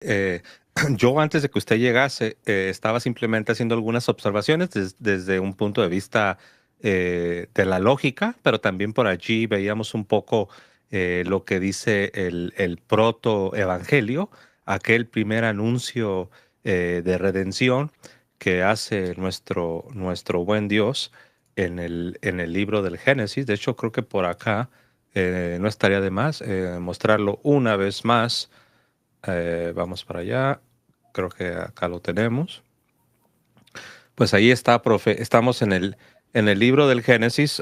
Eh, yo antes de que usted llegase, estaba simplemente haciendo algunas observaciones desde un punto de vista de la lógica, pero también por allí veíamos un poco lo que dice el proto-evangelio, aquel primer anuncio de redención que hace nuestro buen Dios en el libro del Génesis. De hecho, creo que por acá no estaría de más mostrarlo una vez más. Vamos para allá. Creo que acá lo tenemos. Pues ahí está, profe. Estamos en el libro del Génesis,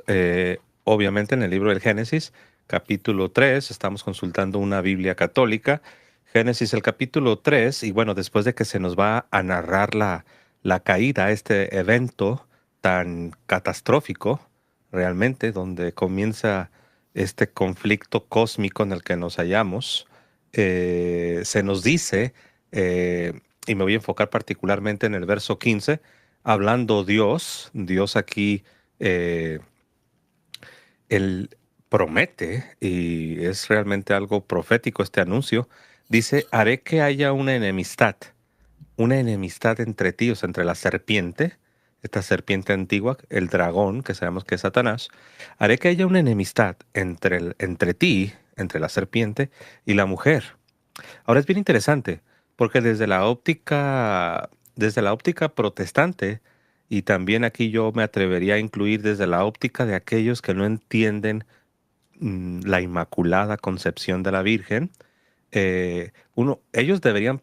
obviamente en el libro del Génesis, capítulo 3. Estamos consultando una Biblia católica. Génesis, el capítulo 3. Y bueno, después de que se nos va a narrar la caída, este evento tan catastrófico, realmente, donde comienza este conflicto cósmico en el que nos hallamos, se nos dice, y me voy a enfocar particularmente en el verso 15, hablando Dios aquí, eh, él promete, y es realmente algo profético este anuncio, dice, haré que haya una enemistad entre ti, o sea, entre la serpiente, esta serpiente antigua, el dragón, que sabemos que es Satanás, haré que haya una enemistad entre ti, entre la serpiente y la mujer. Ahora es bien interesante, porque desde la óptica protestante, y también aquí yo me atrevería a incluir desde la óptica de aquellos que no entienden la Inmaculada Concepción de la Virgen, ellos deberían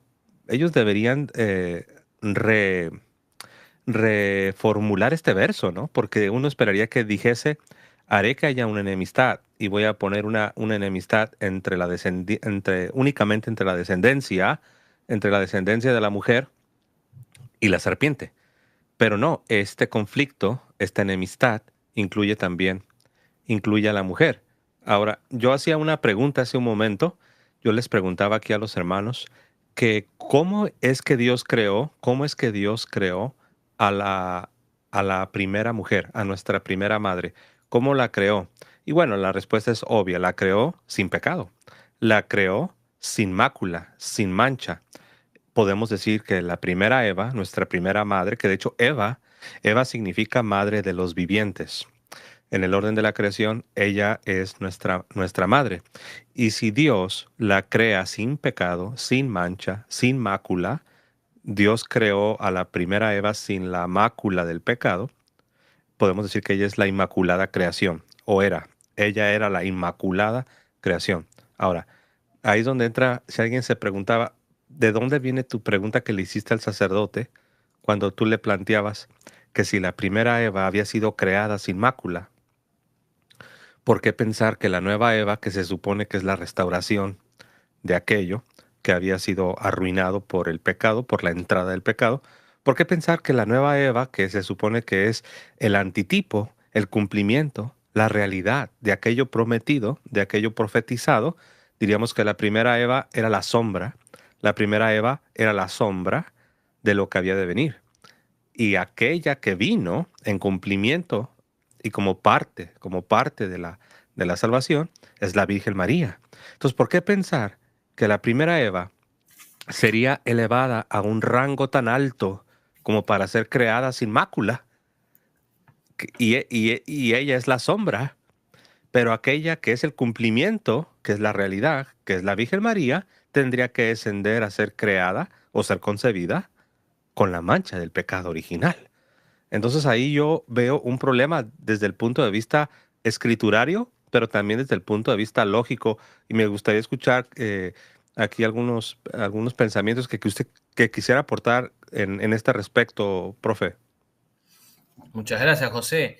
reformular este verso, ¿no? Porque uno esperaría que dijese, haré que haya una enemistad y voy a poner una enemistad únicamente entre la descendencia de la mujer y la serpiente. Pero no, este conflicto, esta enemistad, incluye a la mujer. Ahora, yo hacía una pregunta hace un momento, yo les preguntaba aquí a los hermanos que cómo es que Dios creó a a la primera mujer, a nuestra primera madre. ¿Cómo la creó? Y bueno, la respuesta es obvia, la creó sin pecado, la creó sin mácula, sin mancha. Podemos decir que la primera Eva, nuestra primera madre, que de hecho Eva significa madre de los vivientes. En el orden de la creación, ella es nuestra madre. Y si Dios la crea sin pecado, sin mancha, sin mácula, Dios creó a la primera Eva sin la mácula del pecado, podemos decir que ella es la inmaculada creación, o era, ella era la inmaculada creación. Ahora, ahí es donde entra, si alguien se preguntaba, ¿de dónde viene tu pregunta que le hiciste al sacerdote cuando tú le planteabas que si la primera Eva había sido creada sin mácula? ¿Por qué pensar que la nueva Eva, que se supone que es la restauración de aquello que había sido arruinado por el pecado, por la entrada del pecado, por qué pensar que la nueva Eva, que se supone que es el antitipo, el cumplimiento, la realidad de aquello prometido, de aquello profetizado, diríamos que la primera Eva era la sombra, la primera Eva era la sombra de lo que había de venir? Y aquella que vino en cumplimiento y como parte de la salvación, es la Virgen María. Entonces, ¿por qué pensar que la primera Eva sería elevada a un rango tan alto como para ser creada sin mácula? Y ella es la sombra, pero aquella que es el cumplimiento, que es la realidad, que es la Virgen María, tendría que descender a ser creada o ser concebida con la mancha del pecado original. Entonces ahí yo veo un problema desde el punto de vista escriturario, pero también desde el punto de vista lógico. Y me gustaría escuchar aquí algunos pensamientos que usted que quisiera aportar en este respecto, profe. Muchas gracias, José.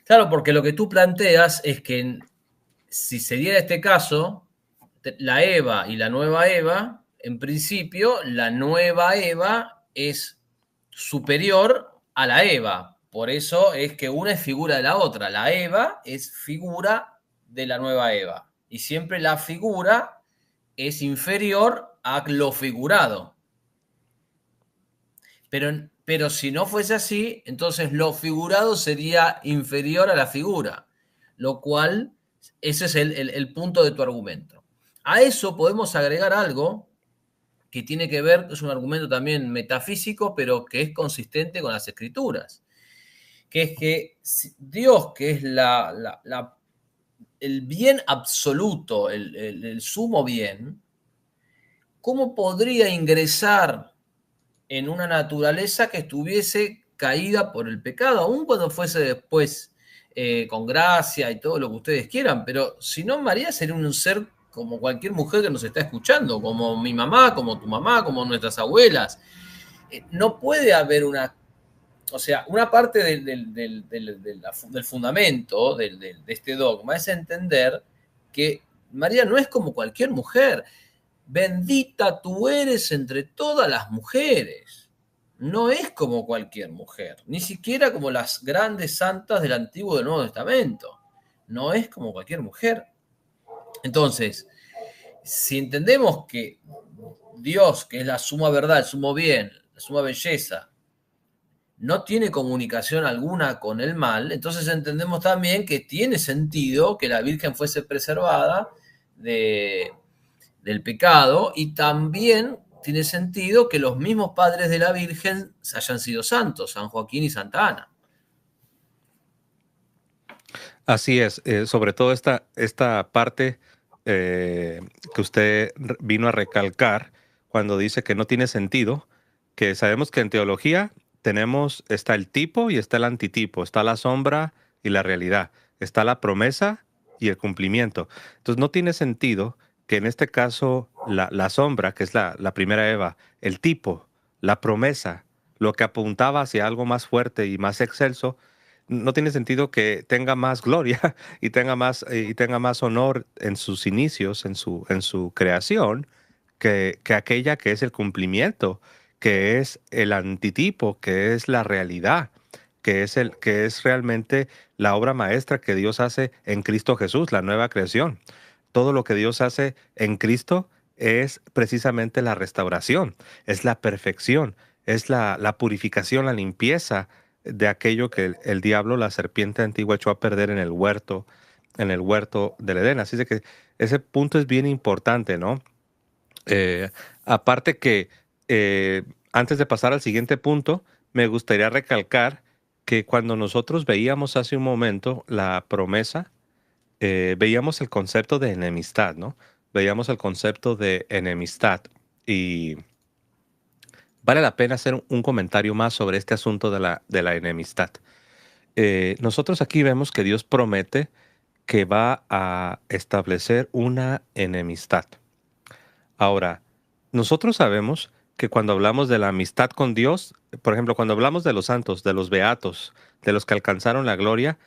Claro, porque lo que tú planteas es que si se diera este caso, la Eva y la nueva Eva, en principio, la nueva Eva es superior a la Eva. Por eso es que una es figura de la otra. La Eva es figura de la nueva Eva. Y siempre la figura es inferior a lo figurado. Pero si no fuese así, entonces lo figurado sería inferior a la figura, lo cual ese es el punto de tu argumento. A eso podemos agregar algo que tiene que ver, es un argumento también metafísico, pero que es consistente con las escrituras, que es que Dios, que es el bien absoluto, el sumo bien, ¿cómo podría ingresar en una naturaleza que estuviese caída por el pecado, aun cuando fuese después con gracia y todo lo que ustedes quieran? Pero si no, María sería un ser como cualquier mujer que nos está escuchando, como mi mamá, como tu mamá, como nuestras abuelas. No puede haber una, o sea, una parte del fundamento de este dogma es entender que María no es como cualquier mujer. Bendita tú eres entre todas las mujeres. No es como cualquier mujer, ni siquiera como las grandes santas del Antiguo y del Nuevo Testamento. No es como cualquier mujer. Entonces, si entendemos que Dios, que es la suma verdad, el sumo bien, la suma belleza, no tiene comunicación alguna con el mal, entonces entendemos también que tiene sentido que la Virgen fuese preservada del pecado, y también tiene sentido que los mismos padres de la Virgen hayan sido santos, San Joaquín y Santa Ana. Así es, sobre todo esta parte que usted vino a recalcar cuando dice que no tiene sentido, que sabemos que en teología está el tipo y está el antitipo, está la sombra y la realidad, está la promesa y el cumplimiento. Entonces no tiene sentido que en este caso la sombra, que es la primera Eva, el tipo, la promesa, lo que apuntaba hacia algo más fuerte y más excelso, no tiene sentido que tenga más gloria y tenga más honor en sus inicios, en su creación, que aquella que es el cumplimiento, que es el antitipo, que es la realidad, que es realmente la obra maestra que Dios hace en Cristo Jesús, la nueva creación. Todo lo que Dios hace en Cristo es precisamente la restauración, es la perfección, es la purificación, la limpieza de aquello que el diablo, la serpiente antigua, echó a perder en el huerto del Edén. Así de que ese punto es bien importante, ¿no? Eh, aparte que, eh, antes de pasar al siguiente punto, me gustaría recalcar que cuando nosotros veíamos hace un momento la promesa, veíamos el concepto de enemistad, ¿no? Veíamos el concepto de enemistad y vale la pena hacer un comentario más sobre este asunto de la enemistad. Nosotros aquí vemos que Dios promete que va a establecer una enemistad. Ahora, nosotros sabemos que cuando hablamos de la amistad con Dios, por ejemplo, cuando hablamos de los santos, de los beatos, de los que alcanzaron la gloria,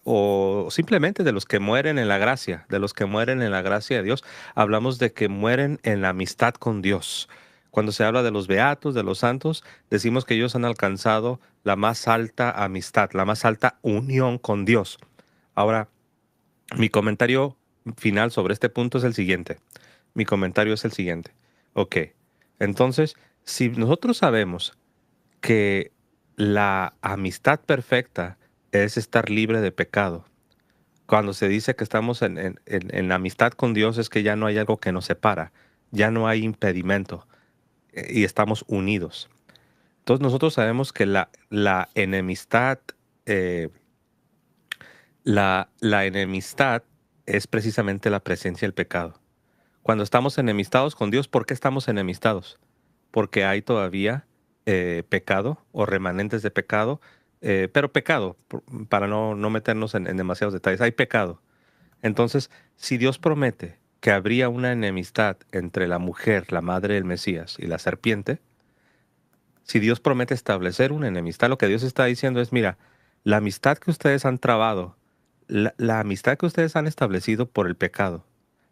o simplemente de los que mueren en la gracia, de los que mueren en la gracia de Dios, hablamos de que mueren en la amistad con Dios. Cuando se habla de los beatos, de los santos, decimos que ellos han alcanzado la más alta amistad, la más alta unión con Dios. Ahora, mi comentario final sobre este punto es el siguiente. Mi comentario es el siguiente. Ok, entonces, si nosotros sabemos que la amistad perfecta es estar libre de pecado, cuando se dice que estamos en amistad con Dios es que ya no hay algo que nos separa, ya no hay impedimento, y estamos unidos. Entonces nosotros sabemos que la enemistad, eh, la enemistad es precisamente la presencia del pecado. Cuando estamos enemistados con Dios, ¿por qué estamos enemistados? Porque hay todavía pecado o remanentes de pecado, pero pecado, para no meternos en demasiados detalles, hay pecado. Entonces, si Dios promete que habría una enemistad entre la mujer, la madre del Mesías, y la serpiente, si Dios promete establecer una enemistad, lo que Dios está diciendo es, mira, la amistad que ustedes han trabado, la amistad que ustedes han establecido por el pecado,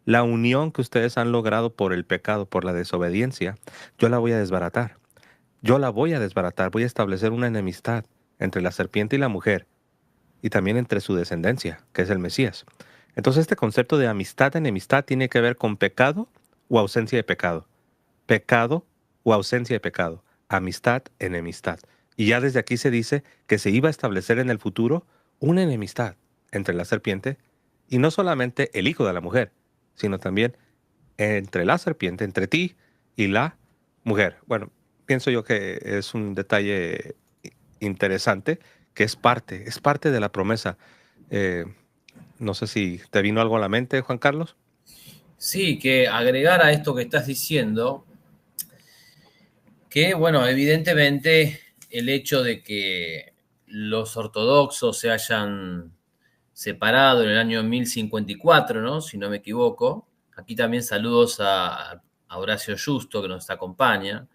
la unión que ustedes han logrado por el pecado, por la desobediencia, yo la voy a desbaratar. Yo la voy a desbaratar, voy a establecer una enemistad entre la serpiente y la mujer, y también entre su descendencia, que es el Mesías. Entonces este concepto de amistad, enemistad, tiene que ver con pecado o ausencia de pecado. Pecado o ausencia de pecado. Amistad, enemistad. Y ya desde aquí se dice que se iba a establecer en el futuro una enemistad entre la serpiente y no solamente el hijo de la mujer, sino también entre la serpiente, entre ti y la Mujer. Bueno, pienso yo que es un detalle interesante, que es parte de la promesa. Eh, no sé si te vino algo a la mente, Juan Carlos. Sí, que agregar a esto que estás diciendo, que bueno, evidentemente el hecho de que los ortodoxos se hayan separado en el año 1054, ¿no? Si no me equivoco. Aquí también saludos a Horacio Justo, que nos acompaña.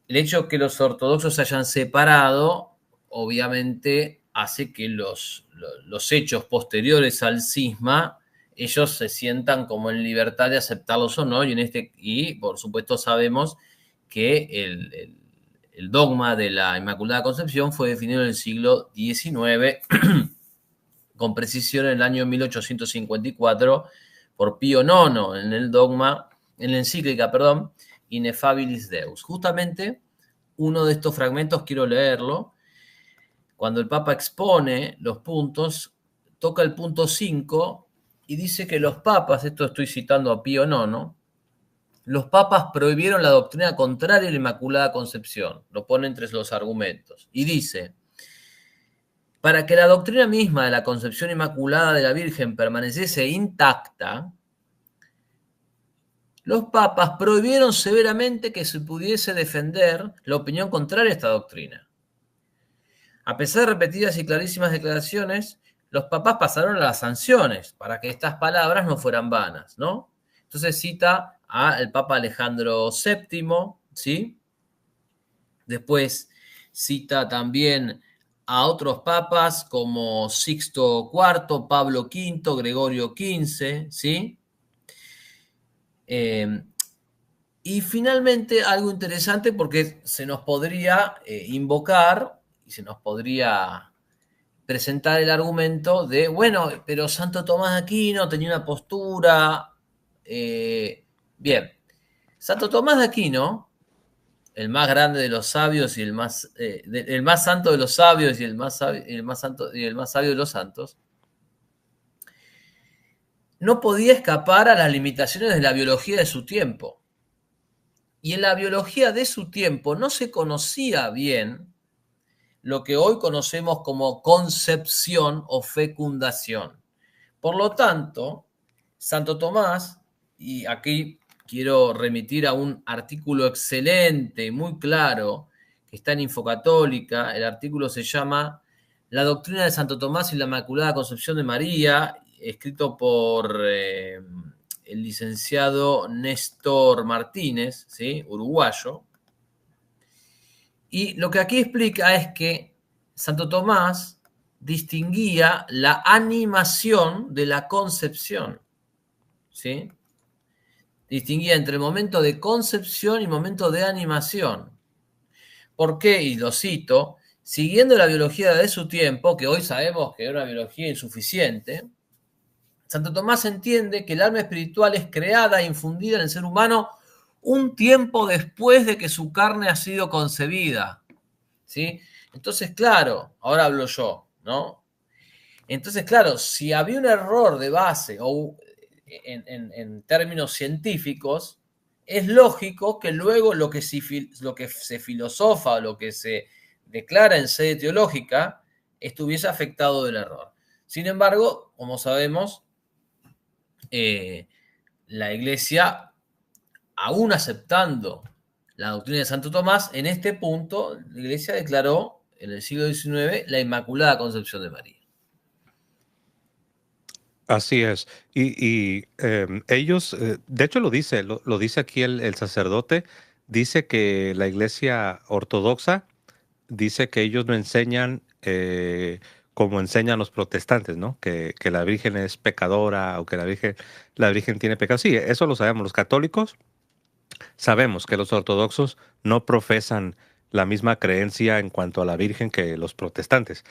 El hecho de que los ortodoxos se hayan separado, obviamente, hace que los hechos posteriores al cisma, ellos se sientan como en libertad de aceptarlos o no, y por supuesto sabemos que el dogma de la Inmaculada Concepción fue definido en el siglo XIX, con precisión en el año 1854 por Pío IX en el dogma, en la encíclica, perdón, Ineffabilis Deus. Justamente uno de estos fragmentos quiero leerlo. Cuando el Papa expone los puntos, toca el punto 5 y dice que los papas, esto estoy citando a Pío IX, los papas prohibieron la doctrina contraria a la Inmaculada Concepción, lo pone entre los argumentos, y dice: para que la doctrina misma de la concepción inmaculada de la Virgen permaneciese intacta, los papas prohibieron severamente que se pudiese defender la opinión contraria a esta doctrina. A pesar de repetidas y clarísimas declaraciones, los papas pasaron a las sanciones para que estas palabras no fueran vanas, ¿no? Entonces cita al Papa Alejandro VII, ¿sí? Después cita también a otros papas como Sixto IV, Pablo V, Gregorio XV, ¿sí? Eh, y finalmente algo interesante porque se nos podría invocar y se nos podría presentar el argumento de, bueno, pero Santo Tomás de Aquino tenía una postura. Bien, Santo Tomás de Aquino, el más grande de los sabios y el más santo de los sabios y el más santo y el más sabio de los santos, no podía escapar a las limitaciones de la biología de su tiempo. Y en la biología de su tiempo no se conocía bien lo que hoy conocemos como concepción o fecundación. Por lo tanto, Santo Tomás, y aquí quiero remitir a un artículo excelente, muy claro, que está en Infocatólica. El artículo se llama La doctrina de Santo Tomás y la Inmaculada Concepción de María, escrito por el licenciado Néstor Martínez, ¿sí? Uruguayo. Y lo que aquí explica es que Santo Tomás distinguía la animación de la concepción, ¿sí? Distinguía entre el momento de concepción y momento de animación. ¿Por qué? Y lo cito: siguiendo la biología de su tiempo, que hoy sabemos que era una biología insuficiente, Santo Tomás entiende que el alma espiritual es creada e infundida en el ser humano un tiempo después de que su carne ha sido concebida, ¿sí? Entonces, claro, ahora hablo yo, ¿no? Entonces, claro, si había un error de base o en términos científicos, es lógico que luego lo que se filosofa o lo que se declara en sede teológica estuviese afectado del error. Sin embargo, como sabemos, eh, la Iglesia, aún aceptando la doctrina de Santo Tomás, en este punto la Iglesia declaró en el siglo XIX la Inmaculada Concepción de María. Así es. Ellos, de hecho lo dice aquí el sacerdote, dice que la iglesia ortodoxa dice que ellos no enseñan como enseñan los protestantes, ¿no? Que la Virgen es pecadora o que la Virgen tiene pecado. Sí, eso lo sabemos. Los católicos sabemos que los ortodoxos no profesan la misma creencia en cuanto a la Virgen que los protestantes,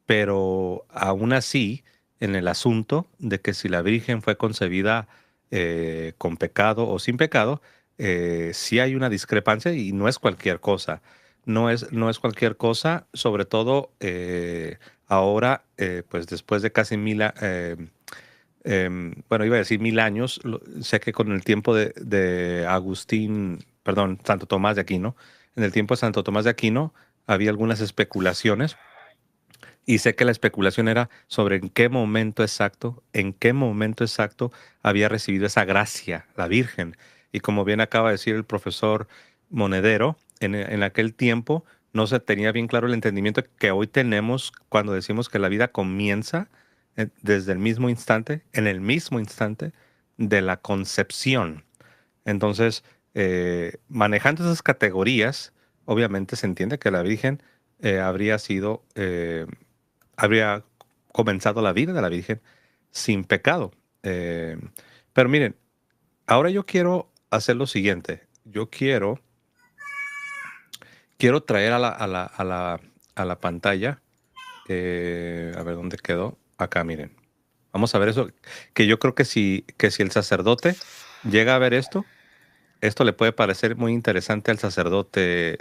pero aún así, en el asunto de que si la Virgen fue concebida con pecado o sin pecado, sí hay una discrepancia y no es cualquier cosa. No es cualquier cosa, sobre todo ahora, pues después de casi bueno, iba a decir 1000 años, sé que con el tiempo de Agustín perdón, Santo Tomás de Aquino. En el tiempo de Santo Tomás de Aquino había algunas especulaciones y sé que la especulación era sobre en qué momento exacto había recibido esa gracia la Virgen. Y como bien acaba de decir el profesor Monedero, en aquel tiempo no se tenía bien claro el entendimiento que hoy tenemos cuando decimos que la vida comienza desde el mismo instante, en el mismo instante de la concepción. Entonces, manejando esas categorías, obviamente se entiende que la Virgen habría sido, habría comenzado la vida de la Virgen sin pecado. Eh, pero miren, ahora yo quiero hacer lo siguiente. Quiero traer a la pantalla, a ver dónde quedó. Acá, miren. Vamos a ver eso, que yo creo que si el sacerdote llega a ver esto le puede parecer muy interesante al sacerdote,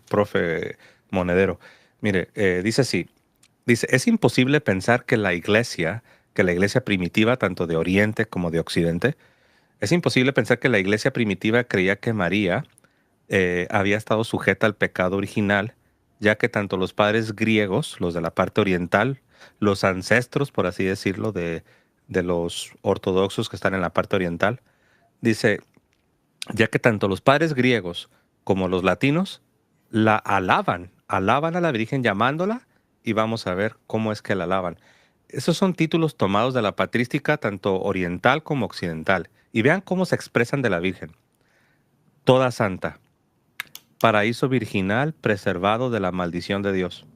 profe Monedero. Mire, dice así, dice, es imposible pensar que la iglesia primitiva, tanto de Oriente como de Occidente, es imposible pensar que la iglesia primitiva creía que María había estado sujeta al pecado original, ya que tanto los padres griegos, los de la parte oriental, los ancestros, por así decirlo, de los ortodoxos que están en la parte oriental, dice, ya que tanto los padres griegos como los latinos la alaban a la Virgen llamándola y vamos a ver cómo es que la alaban. Esos son títulos tomados de la patrística tanto oriental como occidental y vean cómo se expresan de la Virgen. Toda santa, paraíso virginal preservado de la maldición de Dios,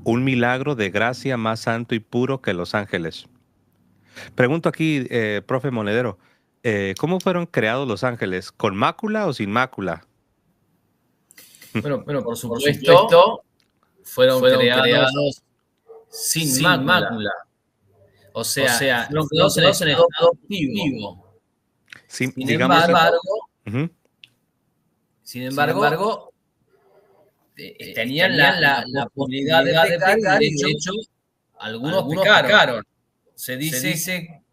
un milagro de gracia más santo y puro que los ángeles. Pregunto aquí, profe Monedero, ¿cómo fueron creados los ángeles? ¿Con mácula o sin mácula? Bueno, por Por supuesto, supuesto, fueron fueron creados creados sin sin mácula. mácula. O O sea, sea, fueron no creados en en estado estado puro. Sí, Sin digamos, embargo, ujú, sin Sin embargo, embargo, tenían la posibilidad de pecar y de hecho algunos pecaron. Se se dice dice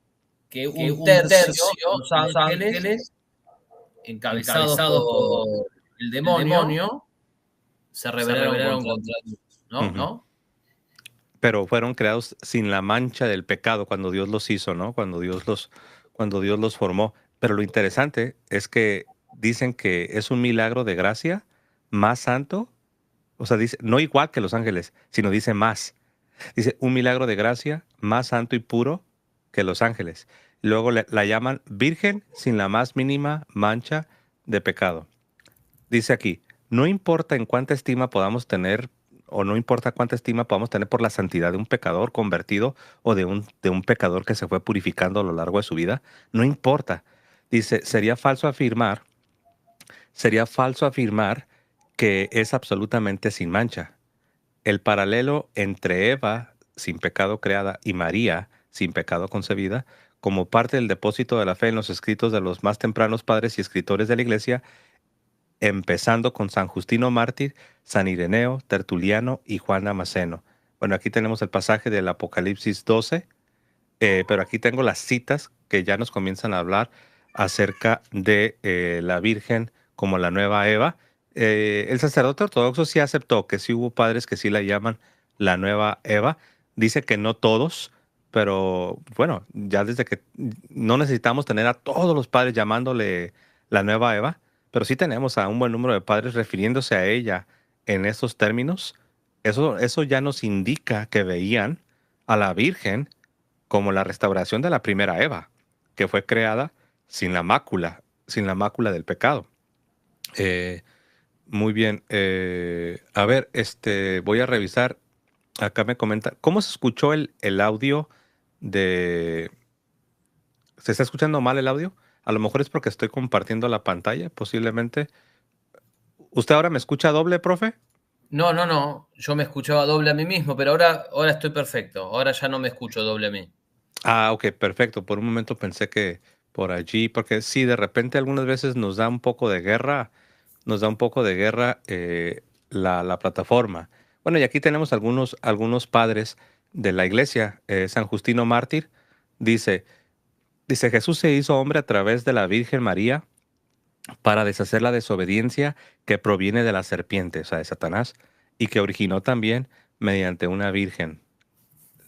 que que un un tercio tercio de los de los ángeles, ángeles, encabezados encabezados por por el el demonio, demonio, se se rebelaron rebelaron contra contra Dios, ujú. ¿no? Pero fueron creados sin la mancha del pecado cuando Dios los hizo, ¿no? Cuando Dios los formó. Pero lo interesante es que dicen que es un milagro de gracia más santo, o sea, dice, no igual que los ángeles, sino dice más. Dice, un milagro de gracia más santo y puro que los ángeles. Luego la llaman virgen sin la más mínima mancha de pecado. Dice aquí, no importa en cuánta estima podamos tener o no importa cuánta estima podamos tener por la santidad de un pecador convertido o de un pecador que se fue purificando a lo largo de su vida, no importa. Dice, sería falso afirmar que es absolutamente sin mancha. El paralelo entre Eva, sin pecado creada, y María, sin pecado concebida, como parte del depósito de la fe en los escritos de los más tempranos padres y escritores de la Iglesia, empezando con San Justino Mártir, San Ireneo, Tertuliano y Juan Damasceno. Bueno, aquí tenemos el pasaje del Apocalipsis 12, pero aquí tengo las citas que ya nos comienzan a hablar acerca de la Virgen como la nueva Eva. El sacerdote ortodoxo sí aceptó que sí hubo padres que sí la llaman la nueva Eva. Dice que no todos, pero bueno, ya desde que no necesitamos tener a todos los padres llamándole la nueva Eva, pero sí tenemos a un buen número de padres refiriéndose a ella en estos términos. Eso ya nos indica que veían a la Virgen como la restauración de la primera Eva, que fue creada sin la mácula del pecado. Eh, muy bien. A ver, voy a revisar. Acá me comenta, ¿cómo se escuchó el audio de... ¿Se está escuchando mal el audio? A lo mejor es porque estoy compartiendo la pantalla, posiblemente. ¿Usted ahora me escucha doble, profe? No, yo me escuchaba doble a mí mismo, pero ahora estoy perfecto, ahora ya no me escucho doble a mí. Ah, ok, perfecto. Por un momento pensé que por allí, porque sí, de repente algunas veces nos da un poco de guerra, la plataforma. Bueno, y aquí tenemos algunos padres de la iglesia. San Justino Mártir dice, Jesús se hizo hombre a través de la Virgen María para deshacer la desobediencia que proviene de la serpiente, o sea, de Satanás, y que originó también mediante una virgen.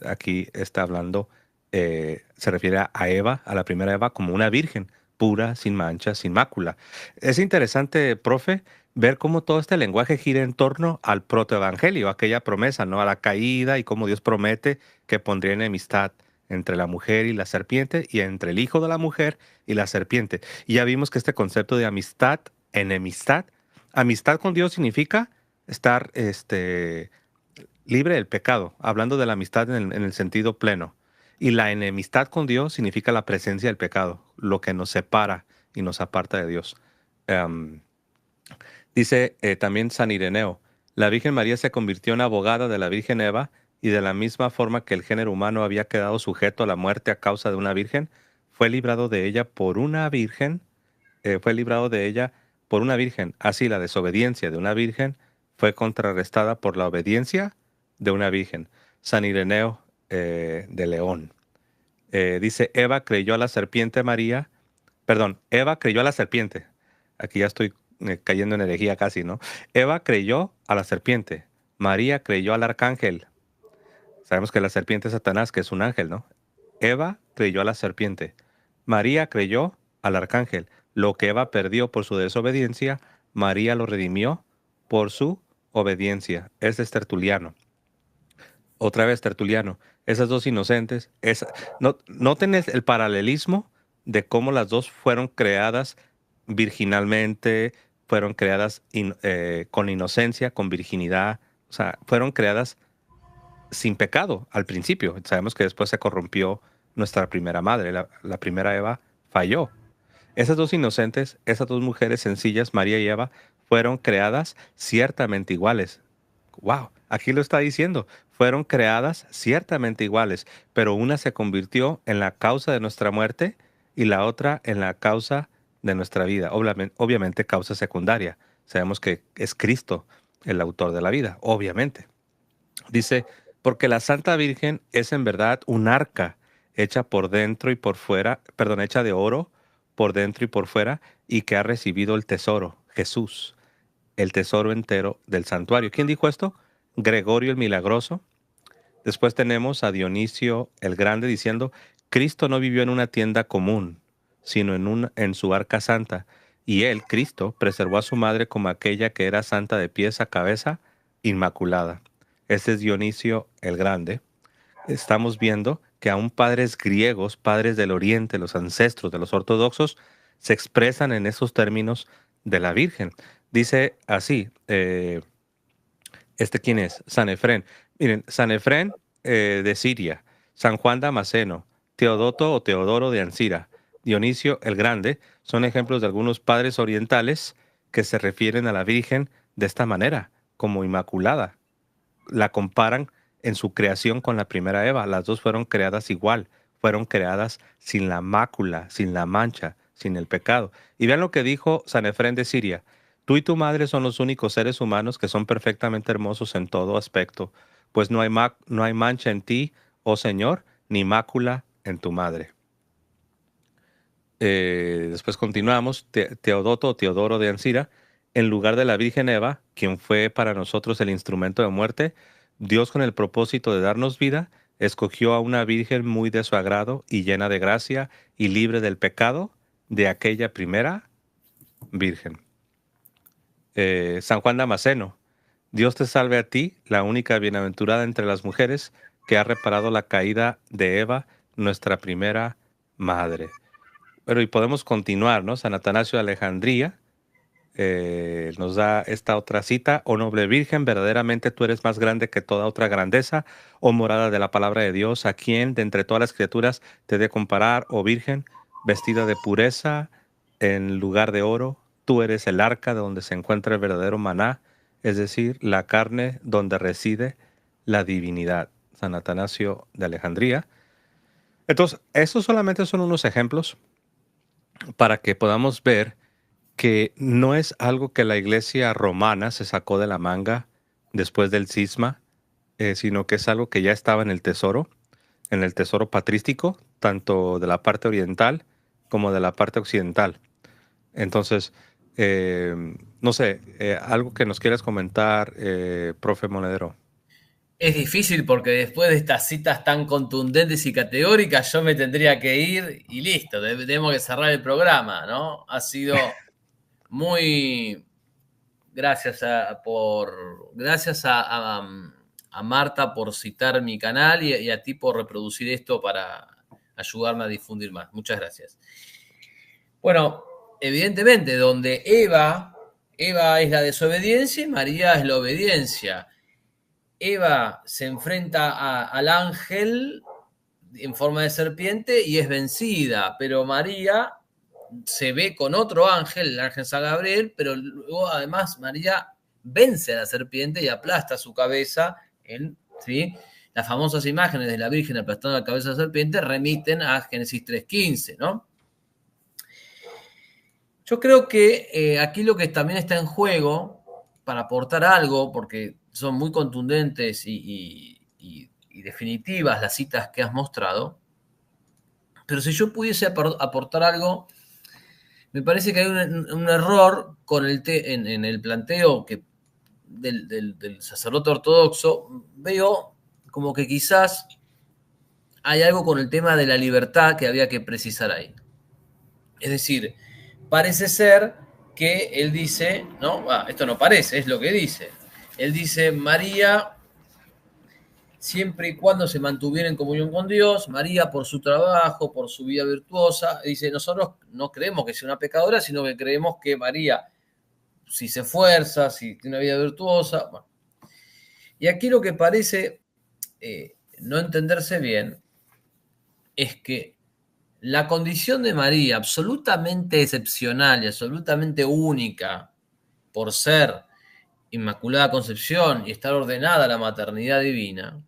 Aquí está hablando, se refiere a Eva, a la primera Eva, como una virgen, pura, sin mancha, sin mácula. Es interesante, profe, ver cómo todo este lenguaje gira en torno al protoevangelio, aquella promesa, ¿no? A la caída y cómo Dios promete que pondría enemistad entre la mujer y la serpiente y entre el hijo de la mujer y la serpiente. Y ya vimos que este concepto de amistad, enemistad, amistad con Dios significa estar, libre del pecado, hablando de la amistad en el sentido pleno. Y la enemistad con Dios significa la presencia del pecado, lo que nos separa y nos aparta de Dios. Em, Dice también San Ireneo, la Virgen María se convirtió en abogada de la Virgen Eva y de la misma forma que el género humano había quedado sujeto a la muerte a causa de una virgen, fue librado de ella por una virgen, fue librado de ella por una virgen. Así la desobediencia de una virgen fue contrarrestada por la obediencia de una virgen. San Ireneo de León. Dice, Eva creyó a la serpiente María, perdón, Eva creyó a la serpiente. Aquí ya estoy cayendo en herejía casi, ¿no? Eva creyó a la serpiente. María creyó al arcángel. Sabemos que la serpiente es Satanás, que es un ángel, ¿no? Eva creyó a la serpiente. María creyó al arcángel. Lo que Eva perdió por su desobediencia, María lo redimió por su obediencia. Ese es Tertuliano. Otra vez Tertuliano. Esas dos inocentes. No, noten el paralelismo de cómo las dos fueron creadas virginalmente, fueron creadas con inocencia, con virginidad. O sea, fueron creadas sin pecado al principio. Sabemos que después se corrompió nuestra primera madre, la primera Eva falló. Esas dos inocentes, esas dos mujeres sencillas, María y Eva, fueron creadas ciertamente iguales. Wow, aquí lo está diciendo. Fueron creadas ciertamente iguales, pero una se convirtió en la causa de nuestra muerte y la otra en la causa de nuestra vida. Obviamente causa secundaria. Sabemos que es Cristo el autor de la vida, obviamente. Dice, porque la Santa Virgen es en verdad un arca hecha por dentro y por fuera, perdón, hecha de oro por dentro y por fuera, y que ha recibido el tesoro, Jesús, el tesoro entero del santuario. ¿Quién dijo esto? Gregorio el Milagroso. Después tenemos a Dionisio el Grande diciendo, Cristo no vivió en una tienda común, sino en su arca santa, y él, Cristo, preservó a su madre como aquella que era santa de pies a cabeza, inmaculada. Este es Dionisio el Grande. Estamos viendo que aún padres griegos, padres del Oriente, los ancestros de los ortodoxos, se expresan en esos términos de la Virgen. Dice así, ¿quién es? Sanefrén. Miren, Sanefrén de Siria, San Juan Damasceno, Teodoto o Teodoro de Ancira, Dionisio el Grande, son ejemplos de algunos padres orientales que se refieren a la Virgen de esta manera, como inmaculada. La comparan en su creación con la primera Eva. Las dos fueron creadas igual, fueron creadas sin la mácula, sin la mancha, sin el pecado. Y vean lo que dijo Sanefrén de Siria. Tú y tu madre son los únicos seres humanos que son perfectamente hermosos en todo aspecto, pues no hay mancha en ti, oh Señor, ni mácula en tu madre. Después continuamos, Teodoto o Teodoro de Ancira, en lugar de la Virgen Eva, quien fue para nosotros el instrumento de muerte, Dios con el propósito de darnos vida, escogió a una Virgen muy de su agrado y llena de gracia y libre del pecado de aquella primera Virgen. San Juan Damasceno, Dios te salve a ti, la única bienaventurada entre las mujeres, que ha reparado la caída de Eva, nuestra primera madre. Pero y podemos continuar, ¿no? San Atanasio de Alejandría nos da esta otra cita. Oh noble Virgen, verdaderamente tú eres más grande que toda otra grandeza, oh morada de la palabra de Dios, a quien de entre todas las criaturas te de comparar, oh Virgen, vestida de pureza en lugar de oro, tú eres el arca de donde se encuentra el verdadero maná, es decir, la carne donde reside la divinidad. San Atanasio de Alejandría. Entonces, estos solamente son unos ejemplos para que podamos ver que no es algo que la iglesia romana se sacó de la manga después del cisma, sino que es algo que ya estaba en el tesoro patrístico, tanto de la parte oriental como de la parte occidental. Entonces, No sé, algo que nos quieras comentar, profe Monedero. Es difícil porque después de estas citas tan contundentes y categóricas yo me tendría que ir y listo, tenemos que cerrar el programa, ¿no? Ha sido muy... Gracias a Marta por citar mi canal y a ti por reproducir esto para ayudarme a difundir más. Muchas gracias. Bueno, evidentemente, donde Eva es la desobediencia y María es la obediencia. Eva se enfrenta al ángel en forma de serpiente y es vencida, pero María se ve con otro ángel, el ángel San Gabriel, pero luego además María vence a la serpiente y aplasta su cabeza ¿sí? Las famosas imágenes de la Virgen aplastando la cabeza de la serpiente remiten a Génesis 3:15, ¿no? Yo creo que aquí lo que también está en juego, para aportar algo, porque son muy contundentes y definitivas las citas que has mostrado, pero si yo pudiese aportar algo, me parece que hay un error con en el planteo del sacerdote ortodoxo. Veo como que quizás hay algo con el tema de la libertad que había que precisar ahí. Es decir, parece ser que él dice, ¿no? Esto no parece, es lo que dice. Él dice, María, siempre y cuando se mantuviera en comunión con Dios, María por su trabajo, por su vida virtuosa, dice, nosotros no creemos que sea una pecadora, sino que creemos que María, si se esfuerza, si tiene una vida virtuosa, bueno. Y aquí lo que parece no entenderse bien es que la condición de María, absolutamente excepcional y absolutamente única, por ser Inmaculada Concepción y estar ordenada a la maternidad divina,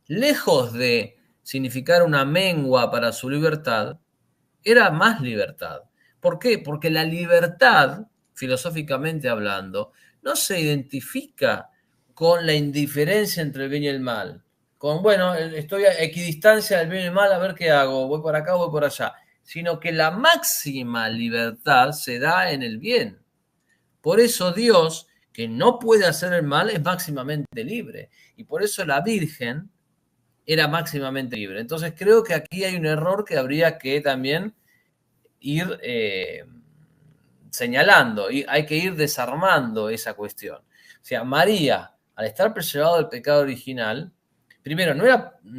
lejos de significar una mengua para su libertad, era más libertad. ¿Por qué? Porque la libertad, filosóficamente hablando, no se identifica con la indiferencia entre el bien y el mal. Con, bueno, estoy a equidistancia del bien y el mal, a ver qué hago, voy por acá, voy por allá. Sino que la máxima libertad se da en el bien. Por eso Dios, que no puede hacer el mal, es máximamente libre. Y por eso la Virgen era máximamente libre. Entonces creo que aquí hay un error que habría que también ir señalando, y hay que ir desarmando esa cuestión. O sea, María, al estar preservado del pecado original, primero,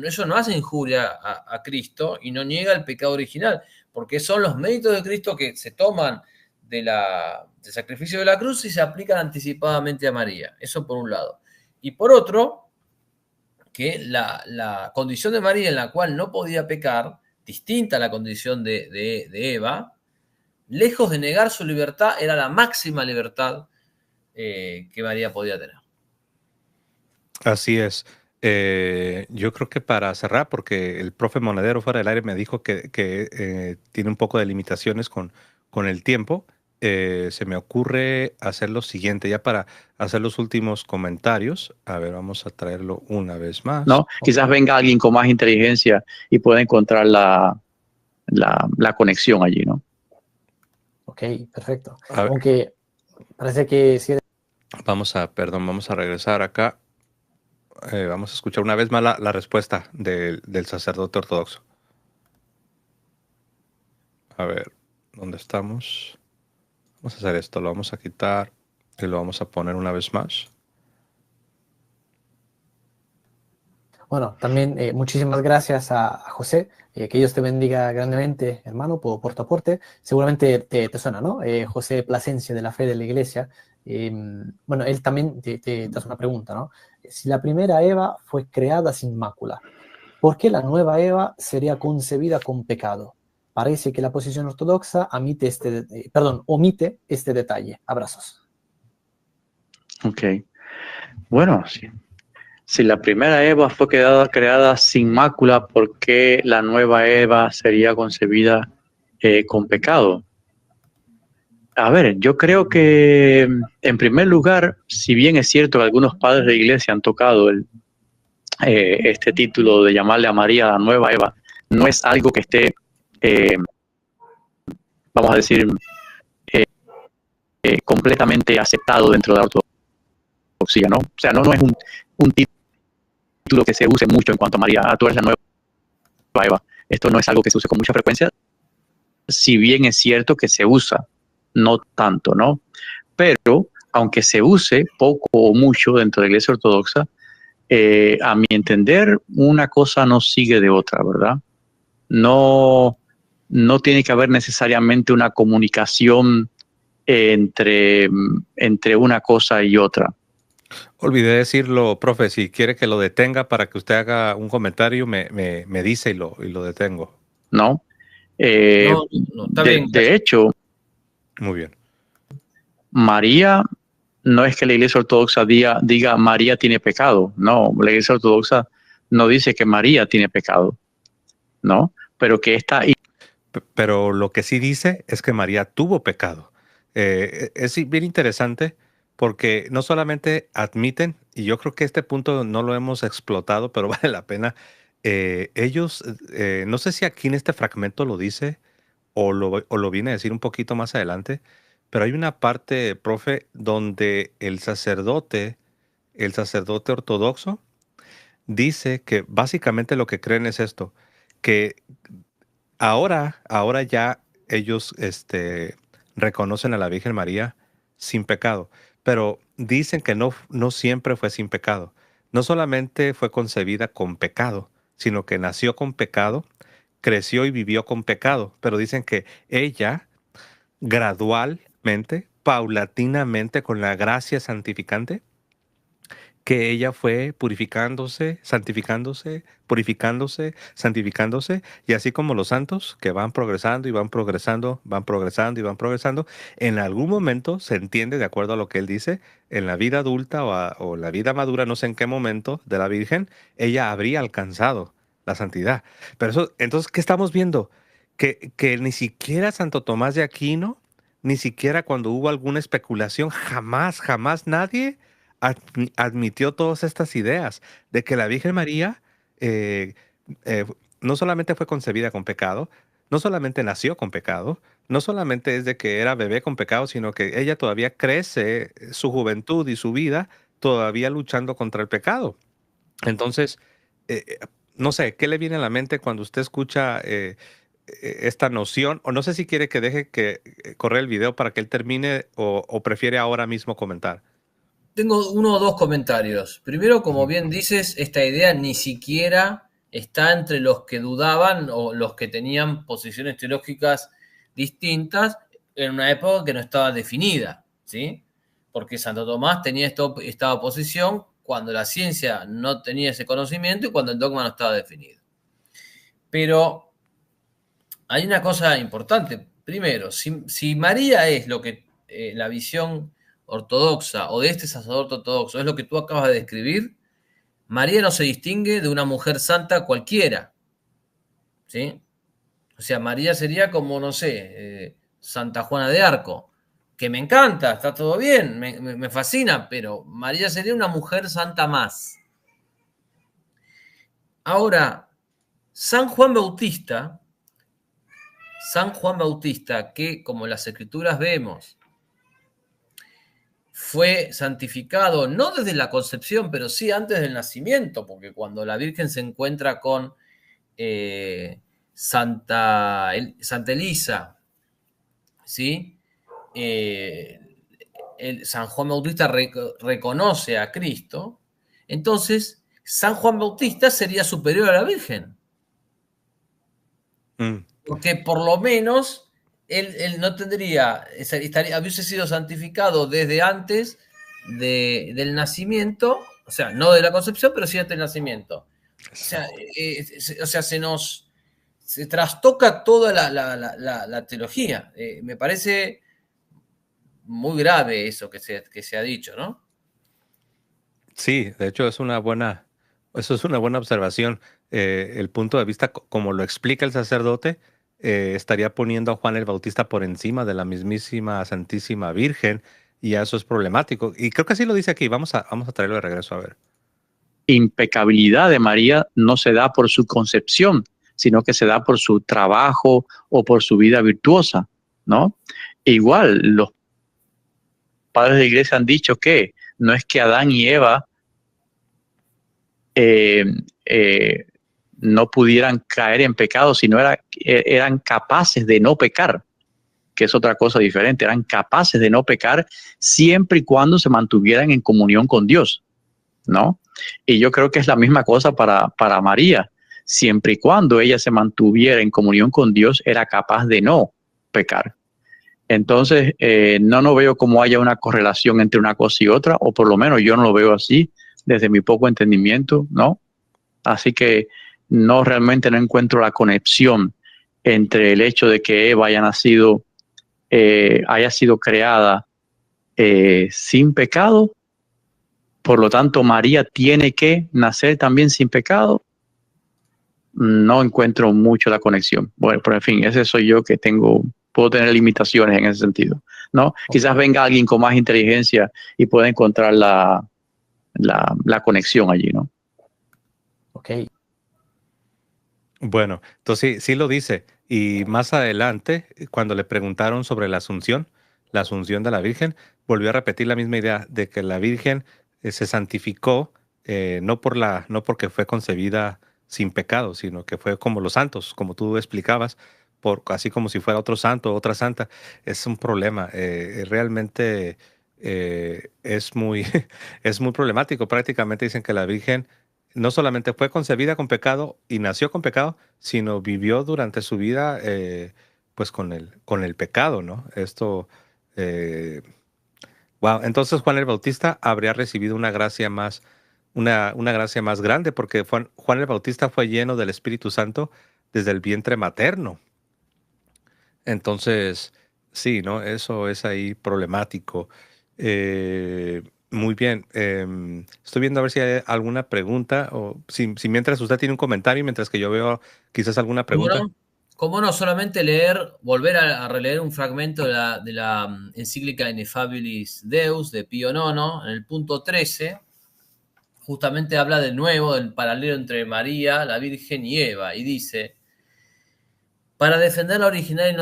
eso no hace injuria a Cristo y no niega el pecado original, porque son los méritos de Cristo que se toman del sacrificio de la cruz y se aplican anticipadamente a María. Eso por un lado. Y por otro, que la condición de María en la cual no podía pecar, distinta a la condición de Eva, lejos de negar su libertad, era la máxima libertad que María podía tener. Así es. Yo creo que para cerrar, porque el profe Monedero fuera del aire me dijo que tiene un poco de limitaciones con el tiempo, se me ocurre hacer lo siguiente, ya para hacer los últimos comentarios. A ver, vamos a traerlo una vez más. ¿No? Quizás venga alguien con más inteligencia y pueda encontrar la conexión allí, ¿no? Ok, perfecto. Aunque parece que sí. Vamos a regresar acá. Vamos a escuchar una vez más la respuesta del sacerdote ortodoxo. A ver, ¿dónde estamos? Vamos a hacer esto, lo vamos a quitar y lo vamos a poner una vez más. Bueno, también muchísimas gracias a José. Que Dios te bendiga grandemente, hermano, por tu aporte. Seguramente te suena, ¿no? José Plasencia, de la Fe de la Iglesia. Bueno, él también te hace una pregunta, ¿no? Si la primera Eva fue creada sin mácula, ¿por qué la nueva Eva sería concebida con pecado? Parece que la posición ortodoxa omite este detalle. Abrazos. Ok. Bueno, sí. Si la primera Eva fue creada sin mácula, ¿por qué la nueva Eva sería concebida con pecado? A ver, yo creo que, en primer lugar, si bien es cierto que algunos padres de iglesia han tocado este título de llamarle a María la nueva Eva, no es algo que esté, vamos a decir, completamente aceptado dentro de la ortodoxia, ¿no? O sea, no es un título que se use mucho en cuanto a María, tú eres la nueva Eva. Esto no es algo que se use con mucha frecuencia, si bien es cierto que se usa, no tanto, ¿no? Pero aunque se use poco o mucho dentro de la Iglesia Ortodoxa, a mi entender, una cosa no sigue de otra, ¿verdad? No tiene que haber necesariamente una comunicación entre una cosa y otra. Olvidé decirlo, profe, si quiere que lo detenga para que usted haga un comentario, me dice y lo detengo. ¿No? No, está bien. De hecho, muy bien. María, no es que la Iglesia Ortodoxa diga María tiene pecado. No, la Iglesia Ortodoxa no dice que María tiene pecado, ¿no? Pero que esta... Pero lo que sí dice es que María tuvo pecado. Es bien interesante porque no solamente admiten, y yo creo que este punto no lo hemos explotado, pero vale la pena, ellos, no sé si aquí en este fragmento lo dice o lo viene a decir un poquito más adelante, pero hay una parte, profe, donde el sacerdote ortodoxo dice que básicamente lo que creen es esto, que ahora ya ellos reconocen a la Virgen María sin pecado, pero dicen que no siempre fue sin pecado. No solamente fue concebida con pecado, sino que nació con pecado, creció y vivió con pecado, pero dicen que ella gradualmente, paulatinamente, con la gracia santificante, que ella fue purificándose, santificándose, purificándose, santificándose, y así como los santos que van progresando y van progresando, van progresando y van progresando, en algún momento se entiende, de acuerdo a lo que él dice, en la vida adulta o la vida madura, no sé en qué momento de la Virgen, ella habría alcanzado la santidad. Pero eso, entonces, ¿qué estamos viendo? Que ni siquiera Santo Tomás de Aquino, ni siquiera cuando hubo alguna especulación, jamás nadie admitió todas estas ideas de que la Virgen María eh, eh, no solamente fue concebida con pecado, no solamente nació con pecado, no solamente es de que era bebé con pecado, sino que ella todavía crece su juventud y su vida todavía luchando contra el pecado. Entonces, no sé, ¿qué le viene a la mente cuando usted escucha esta noción? O no sé si quiere que deje que corra el video para que él termine o prefiere ahora mismo comentar. Tengo uno o dos comentarios. Primero, como bien dices, esta idea ni siquiera está entre los que dudaban o los que tenían posiciones teológicas distintas en una época que no estaba definida, ¿sí? Porque Santo Tomás tenía esta oposición cuando la ciencia no tenía ese conocimiento y cuando el dogma no estaba definido. Pero hay una cosa importante. Primero, si María es lo que la visión ortodoxa o de este sacerdote ortodoxo es lo que tú acabas de describir, María no se distingue de una mujer santa cualquiera, ¿sí? O sea, María sería como, no sé, Santa Juana de Arco, que me encanta, está todo bien, me fascina, pero María sería una mujer santa más. Ahora, San Juan Bautista, que como las escrituras vemos, fue santificado no desde la concepción, pero sí antes del nacimiento, porque cuando la Virgen se encuentra con Santa Elisa, ¿sí? San Juan Bautista reconoce a Cristo, entonces San Juan Bautista sería superior a la Virgen. Porque por lo menos él no tendría, hubiese sido santificado desde antes del nacimiento, o sea, no de la concepción, pero sí antes del nacimiento. O sea, se trastoca toda la teología. Me parece muy grave eso que se ha dicho, ¿no? Sí, de hecho eso es una buena observación. El punto de vista, como lo explica el sacerdote, estaría poniendo a Juan el Bautista por encima de la mismísima Santísima Virgen, y eso es problemático. Y creo que así lo dice aquí. Vamos a traerlo de regreso a ver. Impecabilidad de María no se da por su concepción, sino que se da por su trabajo o por su vida virtuosa, ¿no? E igual, los padres de la iglesia han dicho que no es que Adán y Eva no pudieran caer en pecado, sino eran capaces de no pecar, que es otra cosa diferente. Eran capaces de no pecar siempre y cuando se mantuvieran en comunión con Dios, ¿no? Y yo creo que es la misma cosa para María. Siempre y cuando ella se mantuviera en comunión con Dios, era capaz de no pecar. Entonces, no veo cómo haya una correlación entre una cosa y otra, o por lo menos yo no lo veo así, desde mi poco entendimiento, ¿no? Así que realmente no encuentro la conexión entre el hecho de que Eva haya sido creada sin pecado, por lo tanto María tiene que nacer también sin pecado. No encuentro mucho la conexión. Bueno, pero en fin, ese soy yo que puedo tener limitaciones en ese sentido, ¿no? Okay. Quizás venga alguien con más inteligencia y pueda encontrar la conexión allí, ¿no? Ok. Bueno, entonces sí lo dice. Y más adelante, cuando le preguntaron sobre la asunción de la Virgen, volvió a repetir la misma idea de que la Virgen se santificó no porque fue concebida sin pecado, sino que fue como los santos, como tú explicabas, así como si fuera otro santo o otra santa. Es un problema. Realmente es muy, es muy problemático. Prácticamente dicen que la Virgen no solamente fue concebida con pecado y nació con pecado, sino vivió durante su vida pues con el pecado, ¿no? Wow. Entonces Juan el Bautista habría recibido una gracia más grande, porque Juan el Bautista fue lleno del Espíritu Santo desde el vientre materno. Entonces, sí, ¿no? Eso es ahí problemático. Muy bien. Estoy viendo a ver si hay alguna pregunta o si mientras usted tiene un comentario, mientras que yo veo quizás alguna pregunta. ¿Cómo no? Solamente volver a releer un fragmento de la encíclica Ineffabilis Deus de Pío IX, en el punto 13, justamente habla de nuevo del paralelo entre María, la Virgen y Eva, y dice: para defender la original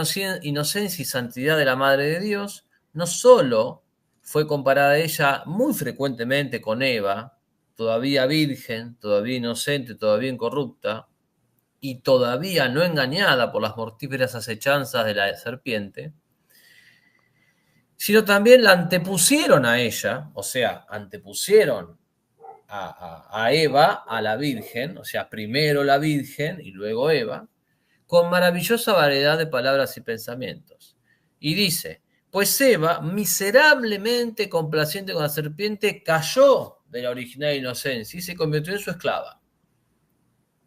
inocencia y santidad de la Madre de Dios, no solo fue comparada ella muy frecuentemente con Eva, todavía virgen, todavía inocente, todavía incorrupta, y todavía no engañada por las mortíferas acechanzas de la serpiente, sino también la antepusieron a ella, o sea, antepusieron a Eva, a la Virgen, o sea, primero la Virgen y luego Eva, con maravillosa variedad de palabras y pensamientos. Y dice: pues Eva, miserablemente complaciente con la serpiente, cayó de la original inocencia y se convirtió en su esclava.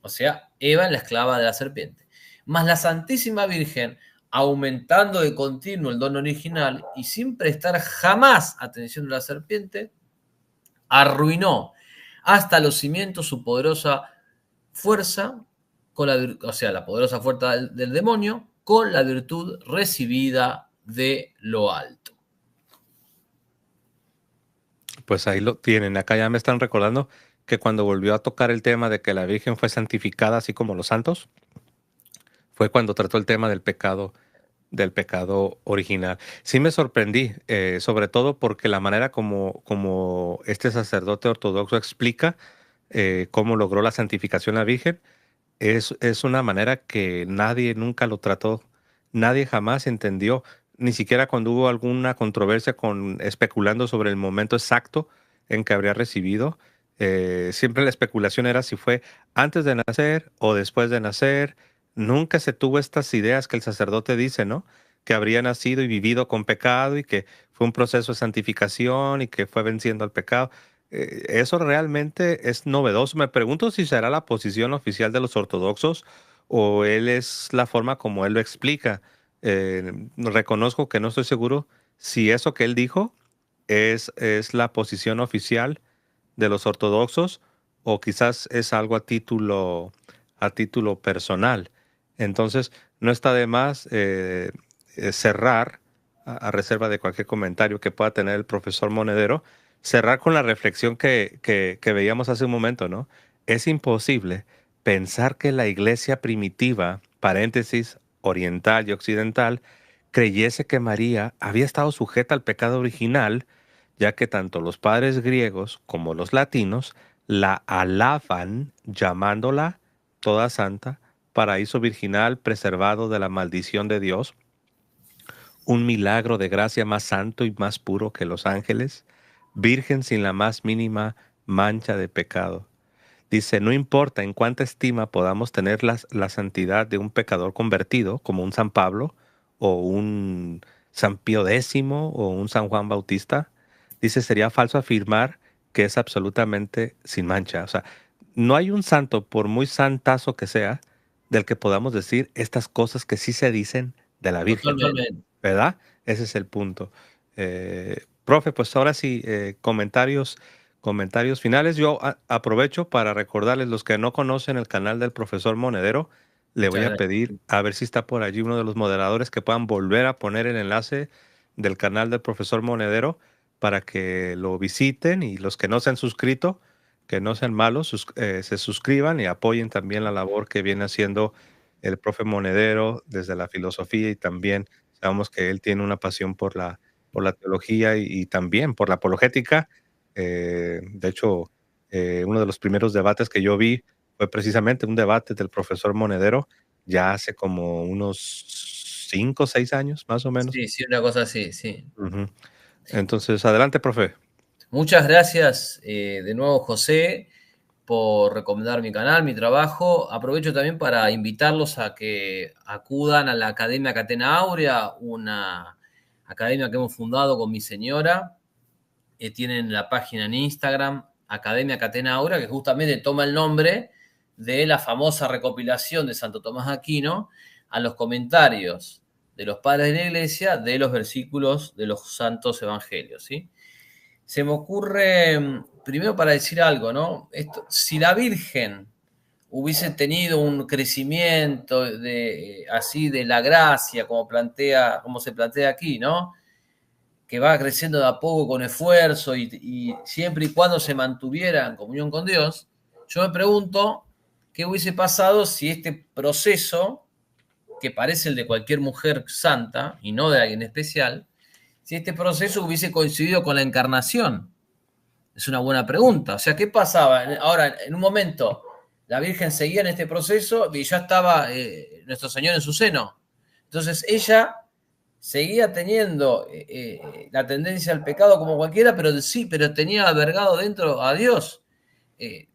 O sea, Eva en la esclava de la serpiente. Mas la Santísima Virgen, aumentando de continuo el don original y sin prestar jamás atención a la serpiente, arruinó hasta los cimientos su poderosa fuerza, la poderosa fuerza del demonio, con la virtud recibida de lo alto. Pues ahí lo tienen. Acá ya me están recordando que cuando volvió a tocar el tema de que la Virgen fue santificada así como los santos, fue cuando trató el tema del pecado original. Sí me sorprendí, sobre todo porque la manera como este sacerdote ortodoxo explica cómo logró la santificación a la Virgen, es una manera que nadie nunca lo trató, nadie jamás entendió, ni siquiera cuando hubo alguna controversia especulando sobre el momento exacto en que habría recibido. Siempre la especulación era si fue antes de nacer o después de nacer. Nunca se tuvo estas ideas que el sacerdote dice, ¿no? Que habría nacido y vivido con pecado y que fue un proceso de santificación y que fue venciendo al pecado. Eso realmente es novedoso. Me pregunto si será la posición oficial de los ortodoxos o él es la forma como él lo explica. Reconozco que no estoy seguro si eso que él dijo es la posición oficial de los ortodoxos o quizás es algo a título personal. Entonces, no está de más cerrar, a reserva de cualquier comentario que pueda tener el profesor Monedero, cerrar con la reflexión que veíamos hace un momento, ¿no? Es imposible pensar que la iglesia primitiva, paréntesis, oriental y occidental, creyese que María había estado sujeta al pecado original, ya que tanto los padres griegos como los latinos la alaban llamándola toda santa, paraíso virginal preservado de la maldición de Dios, un milagro de gracia más santo y más puro que los ángeles, virgen sin la más mínima mancha de pecado. Dice, no importa en cuánta estima podamos tener la santidad de un pecador convertido, como un San Pablo, o un San Pío X, o un San Juan Bautista, dice, sería falso afirmar que es absolutamente sin mancha. O sea, no hay un santo, por muy santazo que sea, del que podamos decir estas cosas que sí se dicen de la Virgen, Totalmente. ¿verdad? Ese es el punto. Profe, pues ahora sí, comentarios finales. Yo aprovecho para recordarles, los que no conocen el canal del profesor Monedero, le voy Muchas a gracias. pedir a ver si está por allí uno de los moderadores que puedan volver a poner el enlace del canal del profesor Monedero para que lo visiten, y los que no se han suscrito, que no sean malos, se suscriban y apoyen también la labor que viene haciendo el profe Monedero desde la filosofía, y también sabemos que él tiene una pasión por la teología y también por la apologética. De hecho, uno de los primeros debates que yo vi fue precisamente un debate del profesor Monedero, ya hace como unos 5 o 6 años, más o menos. Sí, sí, una cosa así, sí. Ujú. Entonces, adelante, profe. Muchas gracias de nuevo, José, por recomendar mi canal, mi trabajo. Aprovecho también para invitarlos a que acudan a la Academia Catena Áurea, una academia que hemos fundado con mi señora. Tienen la página en Instagram, Academia Catena Áurea, que justamente toma el nombre de la famosa recopilación de Santo Tomás de Aquino a los comentarios de los padres de la Iglesia de los versículos de los santos evangelios, ¿sí? Se me ocurre, primero para decir algo, ¿no? Si la Virgen hubiese tenido un crecimiento así de la gracia, como se plantea aquí, ¿no? Que va creciendo de a poco con esfuerzo y siempre y cuando se mantuviera en comunión con Dios, yo me pregunto qué hubiese pasado si este proceso, que parece el de cualquier mujer santa y no de alguien especial, si este proceso hubiese coincidido con la encarnación. Es una buena pregunta. O sea, ¿qué pasaba? Ahora, en un momento, la Virgen seguía en este proceso y ya estaba nuestro Señor en su seno. Entonces, ella seguía teniendo la tendencia al pecado como cualquiera, pero sí, pero tenía albergado dentro a Dios.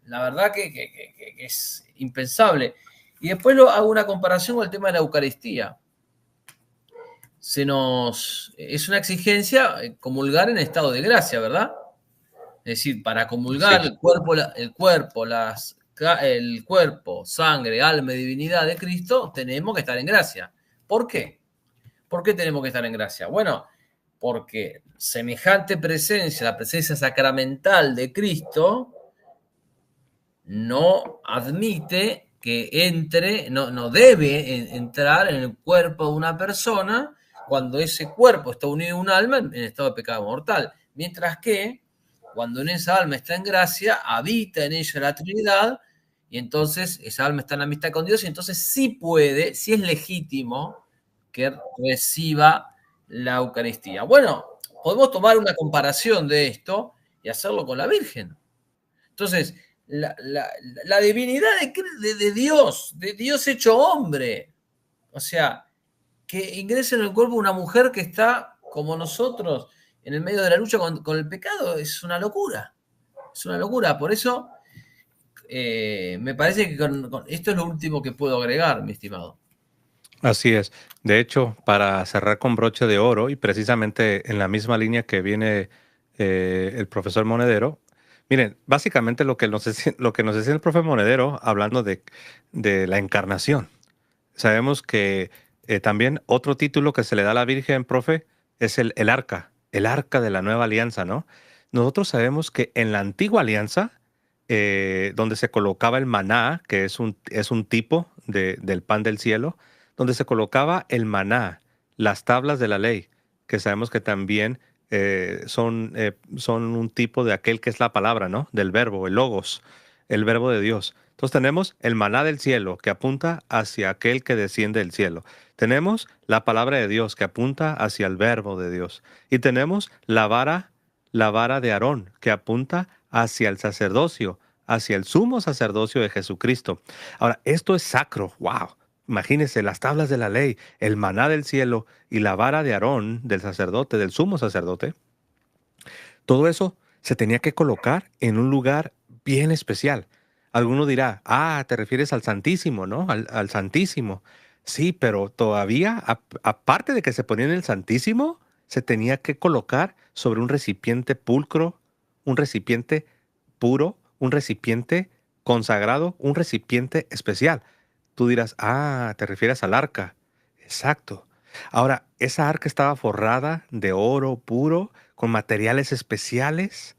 La verdad que es impensable. Y después hago una comparación con el tema de la Eucaristía. Es una exigencia comulgar en estado de gracia, ¿verdad? Es decir, para comulgar Sí. el cuerpo, sangre, alma y divinidad de Cristo, tenemos que estar en gracia. ¿Por qué? ¿Por qué tenemos que estar en gracia? Bueno, porque semejante presencia, la presencia sacramental de Cristo, no admite que entre, no debe entrar en el cuerpo de una persona cuando ese cuerpo está unido a un alma en estado de pecado mortal. Mientras que cuando en esa alma está en gracia, habita en ella la Trinidad, y entonces esa alma está en amistad con Dios, y entonces sí puede, sí es legítimo que reciba la Eucaristía. Bueno, podemos tomar una comparación de esto y hacerlo con la Virgen. Entonces, la divinidad de Dios hecho hombre, o sea, que ingrese en el cuerpo de una mujer que está como nosotros en el medio de la lucha con el pecado, es una locura. Es una locura. Por eso me parece que esto es lo último que puedo agregar, mi estimado. Así es. De hecho, para cerrar con broche de oro, y precisamente en la misma línea que viene el profesor Monedero, miren, básicamente lo que nos decía el profe Monedero, hablando de la encarnación. Sabemos que también otro título que se le da a la Virgen, profe, es el arca de la nueva alianza, ¿no? Nosotros sabemos que en la antigua alianza, donde se colocaba el maná, que es un tipo del pan del cielo, donde se colocaba el maná, las tablas de la ley, que sabemos que también son un tipo de aquel que es la palabra, ¿no? Del verbo, el logos. el verbo de Dios. Entonces tenemos el maná del cielo que apunta hacia aquel que desciende del cielo. Tenemos la palabra de Dios que apunta hacia el verbo de Dios. Y tenemos la vara de Aarón que apunta hacia el sacerdocio, hacia el sumo sacerdocio de Jesucristo. Ahora, esto es sacro. ¡Wow! Imagínense las tablas de la ley, el maná del cielo y la vara de Aarón, del sacerdote, del sumo sacerdote. Todo eso se tenía que colocar en un lugar bien especial. Alguno dirá, te refieres al Santísimo, ¿no? Al Santísimo. Sí, pero todavía, aparte de que se ponía en el Santísimo, se tenía que colocar sobre un recipiente pulcro, un recipiente puro, un recipiente consagrado, un recipiente especial. Tú dirás, te refieres al arca. Exacto. Ahora, esa arca estaba forrada de oro puro, con materiales especiales.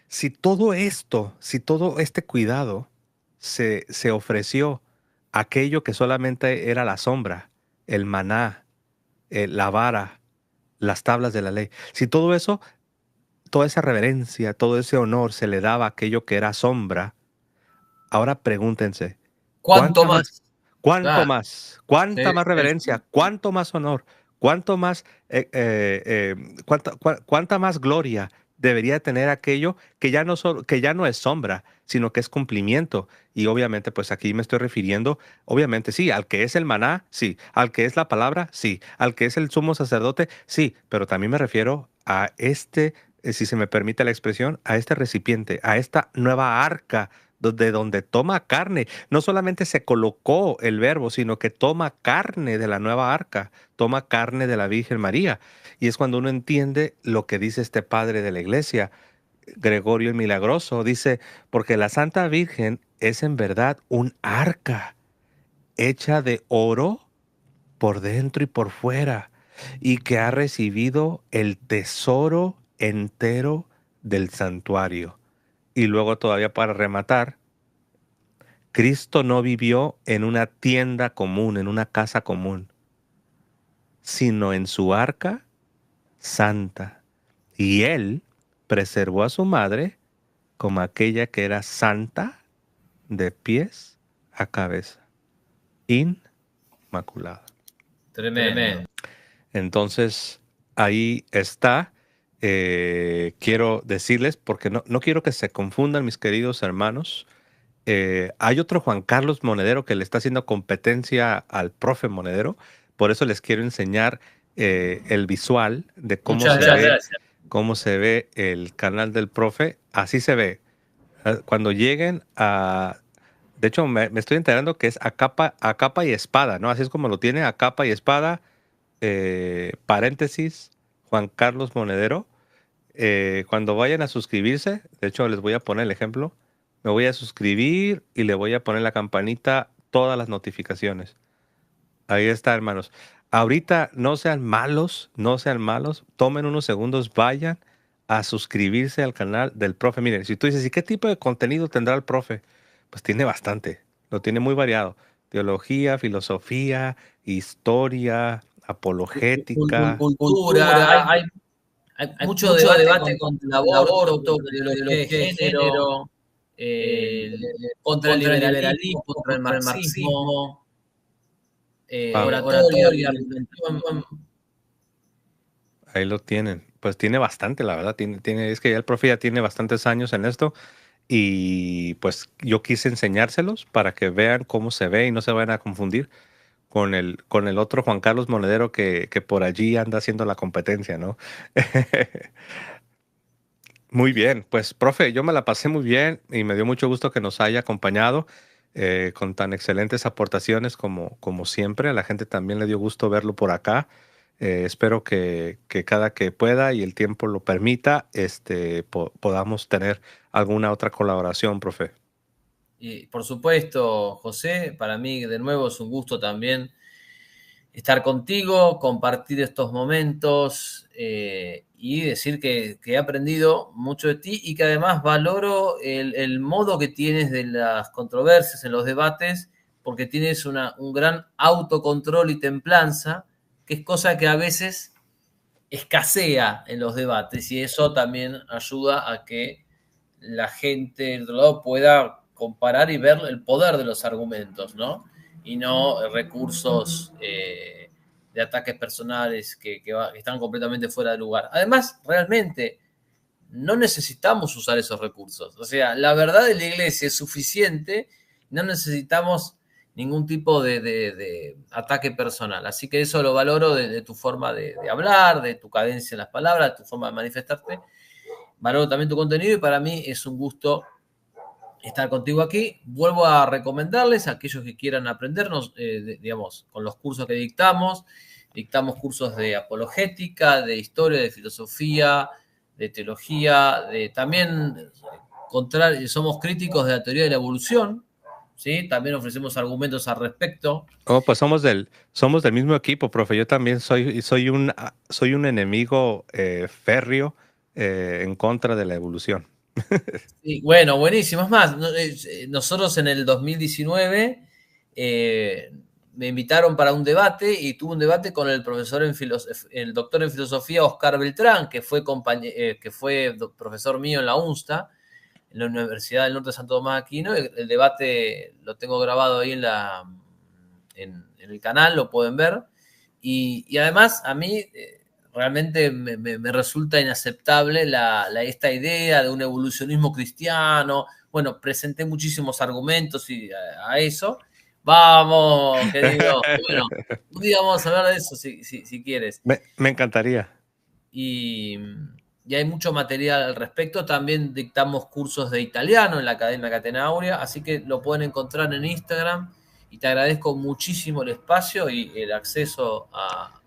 Si todo esto, si todo este cuidado se ofreció a aquello que solamente era la sombra, el maná, la vara, las tablas de la ley, si todo eso, toda esa reverencia, todo ese honor se le daba a aquello que era sombra, ahora pregúntense, ¿Cuánto más? ¿cuánto Claro. más? ¿Cuánta Sí, más sí, reverencia? sí. ¿Cuánto más honor? ¿Cuánto más, cuánta más gloria debería tener aquello que que ya no es sombra, sino que es cumplimiento? Y obviamente, pues aquí me estoy refiriendo, obviamente sí, al que es el maná, sí, al que es la palabra, sí, al que es el sumo sacerdote, sí, pero también me refiero a si se me permite la expresión, a este recipiente, a esta nueva arca de donde toma carne. No solamente se colocó el verbo, sino que toma carne de la nueva arca, toma carne de la Virgen María. Y es cuando uno entiende lo que dice este padre de la iglesia, Gregorio el Milagroso. Dice, porque la Santa Virgen es en verdad un arca hecha de oro por dentro y por fuera, y que ha recibido el tesoro entero del santuario. Y luego todavía para rematar, Cristo no vivió en una tienda común, en una casa común, sino en su arca santa. Y él preservó a su madre como aquella que era santa de pies a cabeza, inmaculada. Tremendo. Entonces, ahí está. Quiero decirles, porque no quiero que se confundan mis queridos hermanos. Hay otro Juan Carlos Monedero que le está haciendo competencia al profe Monedero. Por eso les quiero enseñar el visual de Muchas gracias. cómo se ve el canal del profe. Así se ve. Cuando lleguen a... De hecho, me estoy enterando que es a capa y espada, ¿no? Así es como lo tiene, a capa y espada, paréntesis, Juan Carlos Monedero. Cuando vayan a suscribirse, de hecho les voy a poner el ejemplo, me voy a suscribir y le voy a poner la campanita, todas las notificaciones. Ahí está, hermanos. Ahorita no sean malos, tomen unos segundos, vayan a suscribirse al canal del profe. Miren, si tú dices, ¿y qué tipo de contenido tendrá el profe? Pues tiene bastante, lo tiene muy variado. Teología, filosofía, historia, apologética. Cultura, hay mucho debate contra el aborto, la ideología de género, contra el liberalismo, contra el marxismo, oratoria, argumentación. Ahí lo tienen. Pues tiene bastante, la verdad. Es que ya el profe ya tiene bastantes años en esto y pues yo quise enseñárselos para que vean cómo se ve y no se vayan a confundir con el otro Juan Carlos Monedero que por allí anda haciendo la competencia, ¿no? Muy bien, pues profe, yo me la pasé muy bien y me dio mucho gusto que nos haya acompañado con tan excelentes aportaciones como siempre. A la gente también le dio gusto verlo por acá. Espero que cada que pueda y el tiempo lo permita, podamos tener alguna otra colaboración, profe. Y por supuesto, José, para mí de nuevo es un gusto también estar contigo, compartir estos momentos y decir que he aprendido mucho de ti y que además valoro el modo que tienes de las controversias en los debates, porque tienes un gran autocontrol y templanza, que es cosa que a veces escasea en los debates y eso también ayuda a que la gente del otro lado pueda comparar y ver el poder de los argumentos, ¿no? Y no recursos de ataques personales que están completamente fuera de lugar. Además, realmente no necesitamos usar esos recursos. O sea, la verdad de la iglesia es suficiente, no necesitamos ningún tipo de ataque personal. Así que eso lo valoro de tu forma de hablar, de tu cadencia en las palabras, de tu forma de manifestarte. Valoro también tu contenido y para mí es un gusto estar contigo aquí. Vuelvo a recomendarles a aquellos que quieran aprendernos, digamos, con los cursos que dictamos. Dictamos cursos de apologética, de historia, de filosofía, de teología, también somos críticos de la teoría de la evolución, ¿sí? También ofrecemos argumentos al respecto. Oh, pues somos del mismo equipo, profe. Yo también soy un enemigo férreo en contra de la evolución. Sí, bueno, buenísimo. Es más, nosotros en el 2019 me invitaron para un debate y tuve un debate con el profesor el doctor en filosofía Oscar Beltrán, que fue profesor mío en la UNSTA, en la Universidad del Norte de Santo Tomás de Aquino. El debate lo tengo grabado ahí en el canal, lo pueden ver. Y además a mí realmente me resulta inaceptable esta idea de un evolucionismo cristiano. Bueno, presenté muchísimos argumentos a eso. Vamos, querido. Bueno, un día vamos a hablar de eso si quieres. Me encantaría. Y hay mucho material al respecto. También dictamos cursos de italiano en la Academia Catena Aurea, así que lo pueden encontrar en Instagram. Y te agradezco muchísimo el espacio y el acceso a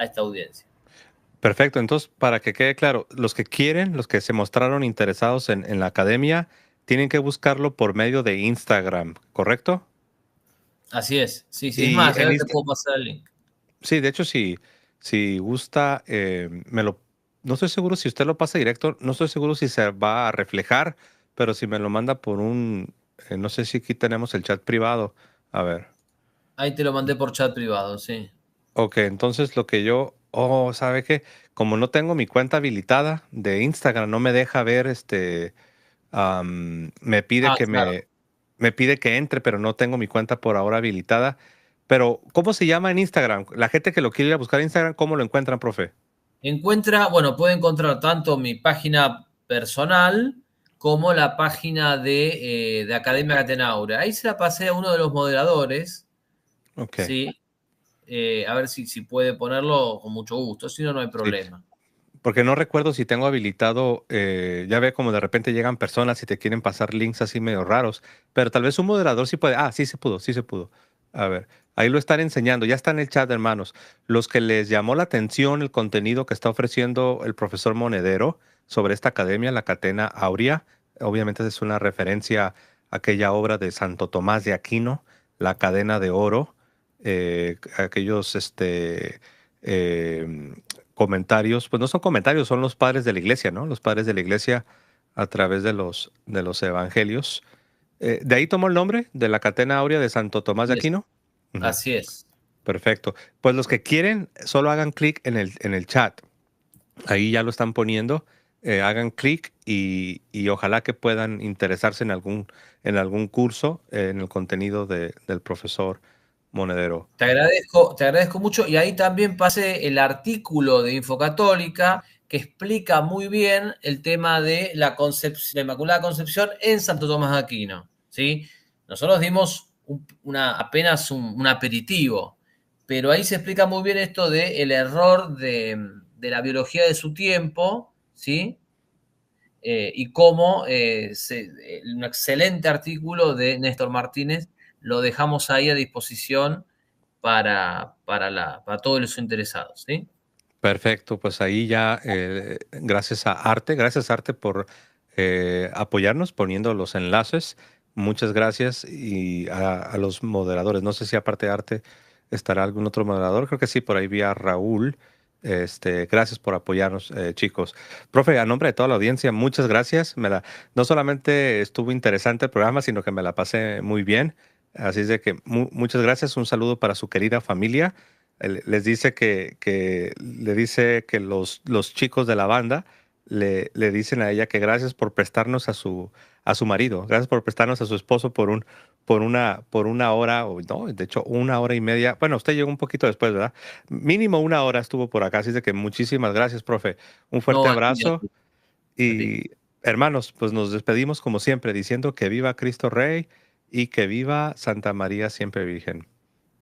esta audiencia. Perfecto. Entonces, para que quede claro, los que se mostraron interesados en la academia, tienen que buscarlo por medio de Instagram, ¿correcto? Así es. Sí, es Y más, ahora te puedo pasar el link. Sí, de hecho, si gusta, no estoy seguro si usted lo pasa directo, no estoy seguro si se va a reflejar, pero si me lo manda por no sé si aquí tenemos el chat privado. A ver. Ahí te lo mandé por chat privado, sí. Ok, entonces ¿sabe qué? Como no tengo mi cuenta habilitada de Instagram, no me deja ver, me pide Claro. me pide que entre, pero no tengo mi cuenta por ahora habilitada. Pero, ¿cómo se llama en Instagram? La gente que lo quiere ir a buscar en Instagram, ¿cómo lo encuentran, profe? Puede encontrar tanto mi página personal como la página de Academia Catenaura. Ahí se la pasé a uno de los moderadores, Ok. ¿sí? A ver si puede ponerlo con mucho gusto, si no, no hay problema. Porque no recuerdo si tengo habilitado, ya ve como de repente llegan personas y te quieren pasar links así medio raros, pero tal vez un moderador sí puede. Ah, sí se pudo, sí se pudo. A ver, ahí lo están enseñando, ya está en el chat, hermanos. Los que les llamó la atención el contenido que está ofreciendo el profesor Monedero sobre esta academia, la Catena Aurea, obviamente es una referencia a aquella obra de Santo Tomás de Aquino, La Cadena de Oro, aquellos, eh, comentarios, pues no son comentarios, son los padres de la iglesia, ¿no? Los padres de la iglesia a través de los evangelios. ¿De ahí tomó el nombre de la Catena Aurea de Santo Tomás de Aquino? Ujú. Así es. Perfecto. Pues los que quieren, solo hagan clic en el chat. Ahí ya lo están poniendo. Hagan clic y ojalá que puedan interesarse en algún curso, en el contenido del profesor Monedero. Te agradezco mucho. Y ahí también pasé el artículo de Infocatólica que explica muy bien el tema de la Inmaculada Concepción en Santo Tomás de Aquino, ¿sí? Nosotros dimos apenas un aperitivo, pero ahí se explica muy bien esto del error de la biología de su tiempo, ¿sí? Y cómo un excelente artículo de Néstor Martínez lo dejamos ahí a disposición para todos los interesados, ¿sí? Perfecto, pues ahí ya, gracias a Arte por apoyarnos poniendo los enlaces. Muchas gracias y a los moderadores. No sé si aparte de Arte estará algún otro moderador. Creo que sí, por ahí vi a Raúl. Gracias por apoyarnos, chicos. Profe, a nombre de toda la audiencia, muchas gracias. No solamente estuvo interesante el programa, sino que me la pasé muy bien. Así es de que muchas gracias. Un saludo para su querida familia. Le dice que los chicos de la banda le dicen a ella que gracias por prestarnos a su marido, gracias por prestarnos a su esposo por una hora, o no, de hecho, 1 hora y media. Bueno, usted llegó un poquito después, ¿verdad? Mínimo 1 hora estuvo por acá, así de que muchísimas gracias, profe. Un fuerte No, abrazo. a ti. Y hermanos, pues nos despedimos como siempre, diciendo que viva Cristo Rey y que viva Santa María siempre Virgen.